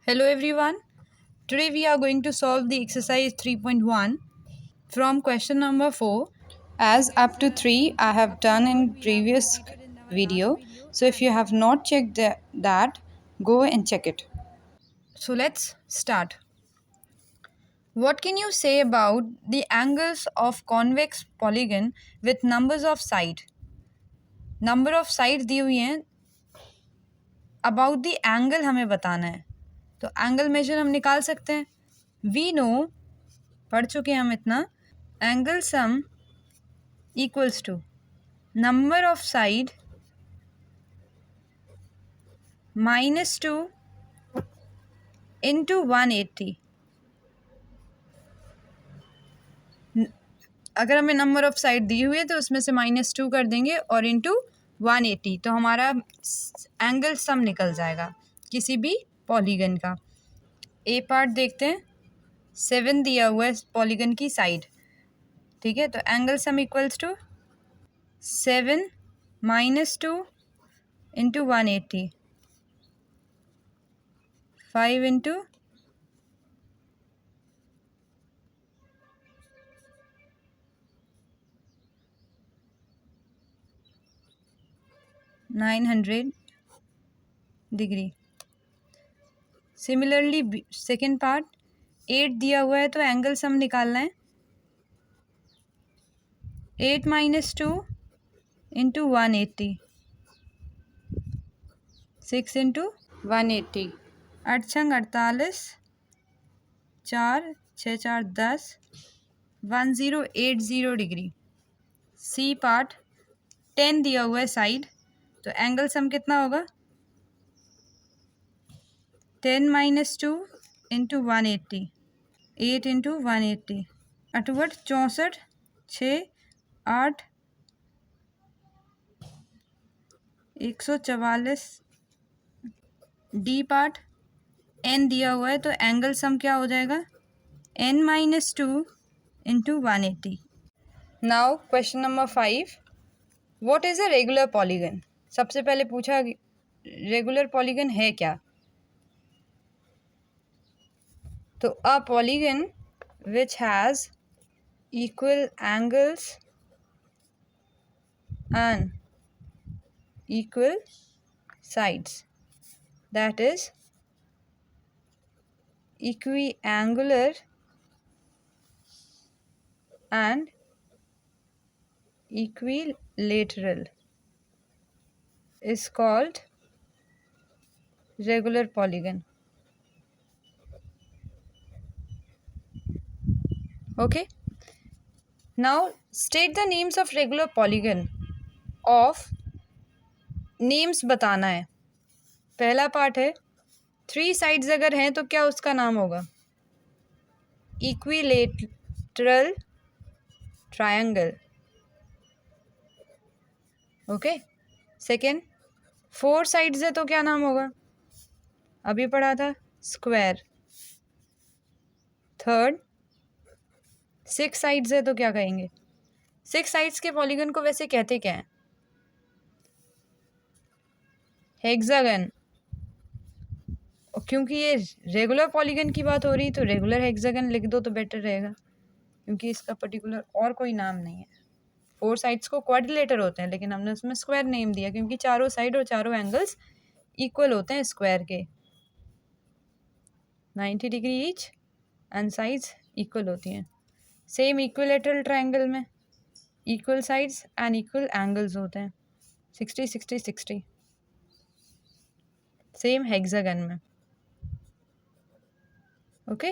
Hello everyone. Today we are going to solve the exercise 3.1 from question number 4. As up to 3 I have done in previous video. So if you have not checked that, go and check it. So let's start. What can you say about the angles of convex polygon with numbers of side? Number of sides दी हुई हैं. About the angle हमें बताना है. तो angle measure हम निकाल सकते हैं. वी नो, पढ़ चुके हैं हम इतना. Angle sum equals to number of side -2 into 180. अगर हमें नंबर ऑफ साइड दी हुई है तो उसमें से -2 कर देंगे और इंटू 180, तो हमारा एंगल सम निकल जाएगा किसी भी पॉलीगन का. ए पार्ट देखते हैं. 7 दिया हुआ है पॉलीगन की साइड. ठीक है, तो angle sum equals to 7 -2 into 180, 5 into 900 degree. Similarly second part 8 दिया हुआ है तो एंगल सम निकालना है. 8 -2 इंटू 180, 6 इंटू 180, 8 छंग 48, 4 6 4 10, 1080 डिग्री. सी पार्ट 10 दिया हुआ है साइड, तो एंगल सम कितना होगा? 10 -2 into 180, 8 into 180, 8 64, 6 8 144. D part N दिया हुआ है तो एंगल सम क्या हो जाएगा? n -2 into 180. Now question number 5. What is a regular polygon? सबसे पहले पूछा रेगुलर पॉलीगन है क्या. तो a polygon which has equal angles and equal sides, that is equiangular and equilateral, is called regular polygon. Okay, now state the names of regular polygon of names बताना है. पहला part है 3 sides अगर हैं तो क्या उसका नाम होगा? Equilateral triangle. Okay. Second, 4 sides है तो क्या नाम होगा? अभी पढ़ा था, स्क्वायर. थर्ड, 6 साइड्स है तो क्या कहेंगे? 6 साइड्स के पॉलीगन को वैसे कहते क्या हैं? हेक्सागन. क्योंकि ये रेगुलर पॉलीगन की बात हो रही तो रेगुलर हेक्सागन लिख दो तो बेटर रहेगा, क्योंकि इसका पर्टिकुलर और कोई नाम नहीं है. 4 साइड्स को क्वाड्रिलेटर होते हैं, लेकिन हमने उसमें स्क्वायर नेम दिया क्योंकि चारों साइड और चारों एंगल्स इक्वल होते हैं स्क्वायर के. 90 degree each and sides equal होती हैं. सेम इक्विलेटरल ट्रायंगल में equal sides and equal angles होते हैं. 60 60 60. सेम हेक्सागन में. ओके.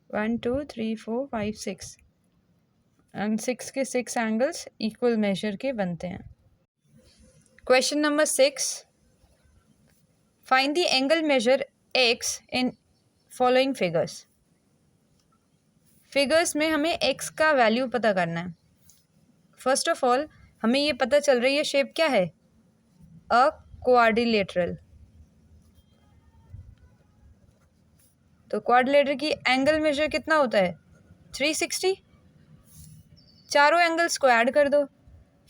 1 2 3 4 5 6 एंड 6 के 6 एंगल्स इक्वल मेजर के बनते हैं. Question number 6. Find the angle measure x in following figures. Figures में हमें x का वैल्यू पता करना है. फर्स्ट ऑफ ऑल हमें ये पता चल रही है शेप क्या है? अ क्वाड्रिलेटरल. तो क्वाड्रिलेटर की एंगल मेजर कितना होता है? 360. चारों एंगल्स को ऐड कर दो.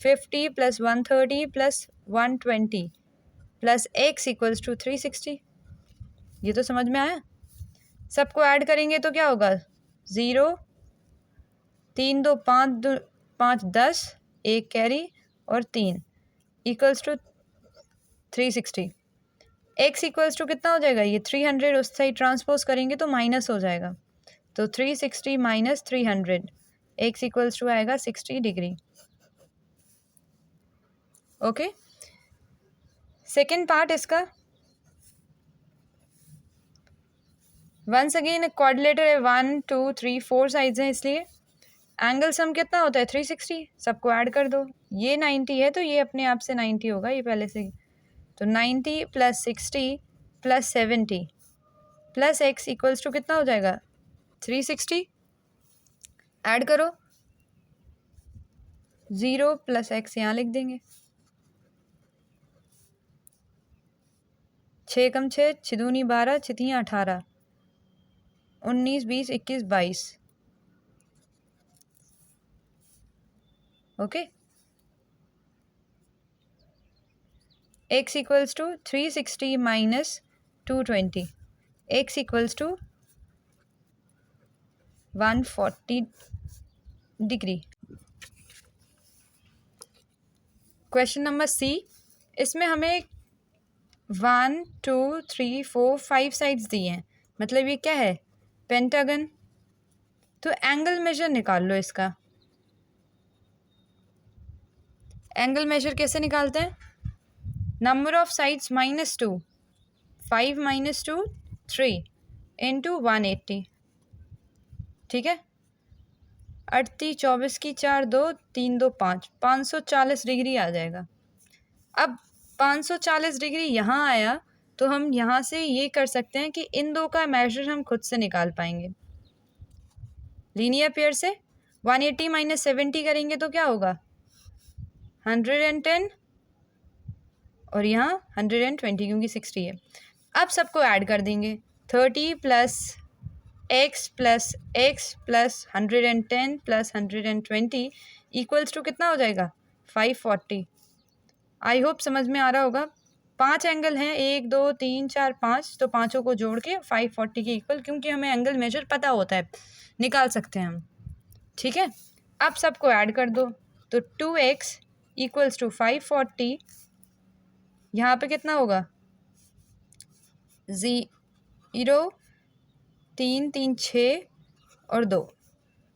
50 + 130 + 120 प्लस एक्स इक्वल्स टू 360। ये तो समझ में आया। सबको ऐड करेंगे तो क्या होगा, 0, 3 2 5 5 10, 1 कैरी और 3 equals to 360। X equals to कितना हो जाएगा, ये 300 उस साइड ट्रांसपोज करेंगे तो माइनस हो जाएगा, तो 360 माइनस 300, एक्स इक्वल्स टू आएगा 60 डिग्री। ओके, सेकेंड पार्ट इसका, वंस अगेन क्वाड्रिलेटर है, 1 2 3 4 साइड्स हैं, इसलिए एंगल सम कितना होता है 360। सबको ऐड कर दो, ये 90 है तो ये अपने आप से 90 होगा, ये पहले से, तो 90 plus 60 plus 70 plus x equals to कितना हो जाएगा 360। ऐड करो, 0 प्लस एक्स यहाँ लिख देंगे, 6 कम 6, 6 दूनी 12, 6 तियाँ 18, 19 20 21 22। Okay, x equals to 360 minus 220, x equals to 140 degree. Question number C, इसमें हमें 1 2 3 4 5 साइड्स दी हैं, मतलब ये क्या है, पेंटागन। तो एंगल मेजर निकाल लो इसका। एंगल मेजर कैसे निकालते हैं, नंबर ऑफ साइड्स -2, 5 - 2 3 इंटू 180, ठीक है। 38 24 की 4 2 3 2 5, 540 डिग्री आ जाएगा। अब 540 डिग्री यहाँ आया तो हम यहाँ से ये कर सकते हैं कि इन दो का मेजर हम खुद से निकाल पाएंगे लीनियर पेयर से। 180 माइनस 70 करेंगे तो क्या होगा 110, और यहाँ 120 क्योंकि 60 है। अब सबको ऐड कर देंगे, 30 plus x plus x plus 110 plus 120 equals to कितना हो जाएगा 540। आई होप समझ में आ रहा होगा। 5 एंगल हैं, 1 2 3 4 5, तो पाँचों को जोड़ के 540 के इक्वल, क्योंकि हमें एंगल मेजर पता होता है, निकाल सकते हैं हम, ठीक है। अब सबको ऐड कर दो, तो 2x इक्वल्स टू 540, यहाँ पे कितना होगा 0 3 3 6 और 2,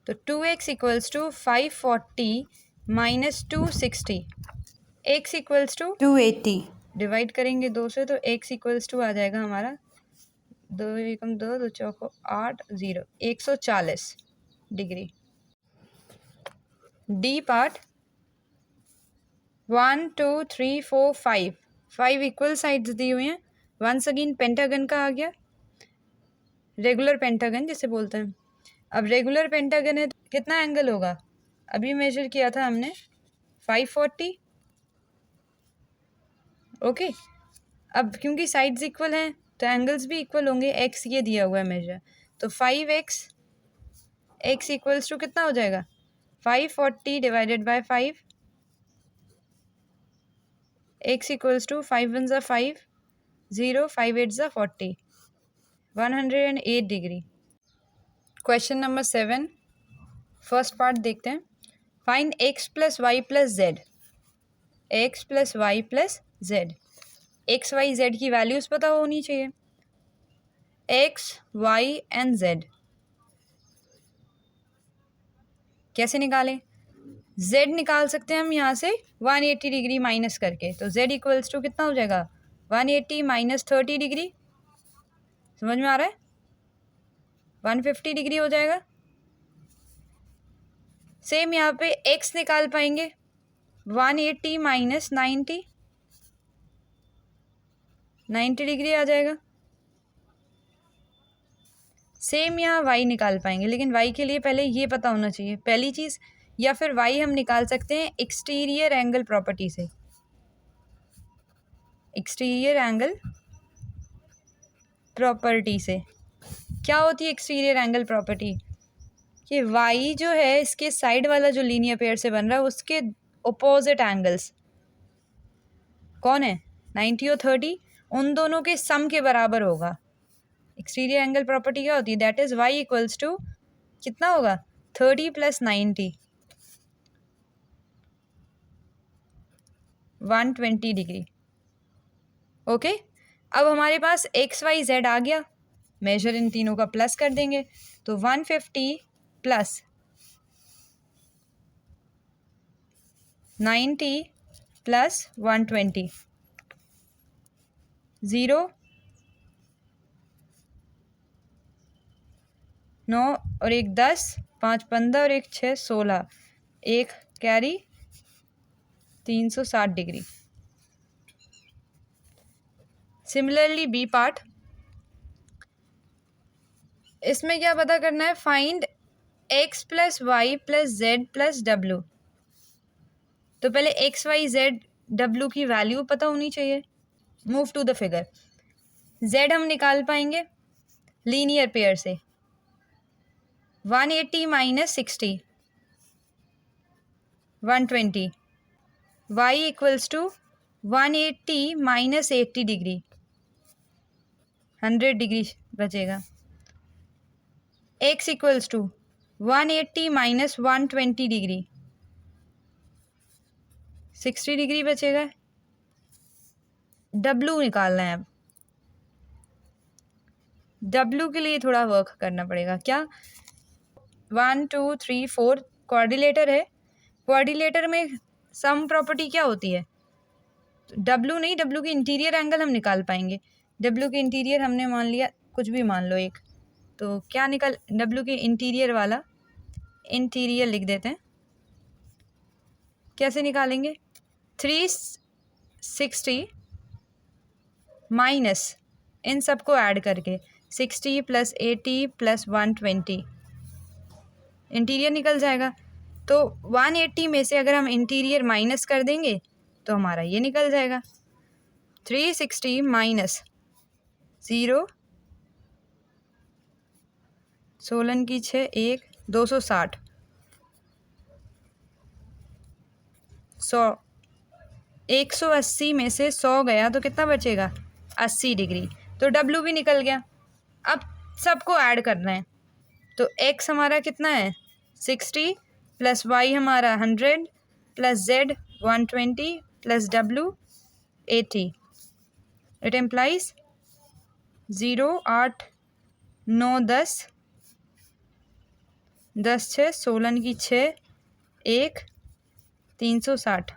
तो 2x equals to 540 minus 260, x equals to 280। Divide करेंगे 2 से, तो x इक्वल्स टू आ जाएगा हमारा 2 एकम 2 2 चौको 8 0, 140 degree. D part, 1 2 3 4 5, 5 equal sides दी हुई हैं। वंस अगेन पेंटागन का आ गया, रेगुलर पेंटागन जिसे बोलते हैं। अब रेगुलर पेंटागन है तो कितना एंगल होगा, अभी मेजर किया था हमने 540। ओके, अब क्योंकि साइड्स इक्वल हैं तो एंगल्स भी इक्वल होंगे, एक्स ये दिया हुआ है मेजर, तो 5x, एक्स इक्वल्स टू कितना हो जाएगा 540 divided by 5, x equals to 5 1 ज़ा 5, 0 5 8 ज़ा 40, 108 degree. Question number 7, first part देखते हैं। Find x plus y plus z, x plus y plus z. X y z की वैल्यूज़ पता होनी चाहिए, एक्स वाई एंड जेड। कैसे निकालें, z निकाल सकते हैं हम यहाँ से 180 डिग्री माइनस करके, तो z इक्वल्स टू कितना हो जाएगा 180 माइनस 30 डिग्री, समझ में आ रहा है, 150 डिग्री हो जाएगा। सेम यहाँ पे x निकाल पाएंगे, 180 माइनस 90, 90 डिग्री आ जाएगा। सेम यहाँ y निकाल पाएंगे, लेकिन y के लिए पहले ये पता होना चाहिए पहली चीज़, या फिर y हम निकाल सकते हैं एक्सटीरियर एंगल प्रॉपर्टी से। एक्सटीरियर एंगल प्रॉपर्टी से क्या होती है एक्सटीरियर एंगल प्रॉपर्टी, कि y जो है इसके साइड वाला जो लीनियर पेयर से बन रहा है उसके अपोजिट एंगल्स कौन है 90 और 30 उन दोनों के सम के बराबर होगा। एक्सटीरियर एंगल प्रॉपर्टी क्या होती है? That is y equals to कितना होगा? 30 + 90 120 डिग्री। ओके, अब हमारे पास एक्स वाई जेड आ गया, मेजर इन तीनों का प्लस कर देंगे तो 150 + 90 + 120 0 9 और 1 10 5 15 और 1 6 16 1 carry 360 degree. Similarly B part, इसमें क्या पता करना है? Find x + y + z + w। तो पहले x y z w की वैल्यू पता होनी चाहिए। Move to the figure. z हम निकाल पाएंगे लीनियर पेयर से, 180 - 60 120, y equals to 180 - 80 degree 100 degree बचेगा। x equals to 180 - 120 degree 60 degree बचेगा। w निकालना है। अब w के लिए थोड़ा वर्क करना पड़ेगा। क्या? 1 2 3 4 कोऑर्डिनेटर है। कोऑर्डिनेटर में सम प्रॉपर्टी क्या होती है? w नहीं, w की इंटीरियर एंगल हम निकाल पाएंगे। w के इंटीरियर हमने मान लिया कुछ भी मान लो एक, तो क्या निकल w के इंटीरियर वाला इंटीरियर लिख देते हैं। कैसे निकालेंगे? 360 माइनस इन सबको ऐड करके 60 + 80 + 120 इंटीरियर निकल जाएगा। तो 180 में से अगर हम इंटीरियर माइनस कर देंगे तो हमारा ये निकल जाएगा। 360 माइनस 0 16 की 6 1 260 100 180 में से 100 गया तो कितना बचेगा? 80 डिग्री। तो W भी निकल गया। अब सबको ऐड करना है तो x हमारा कितना है? 60 + y हमारा 100 + z 120 + w 80। इट एम्प्लाइज 0 8 9 10 10 6 16 की 6 1 360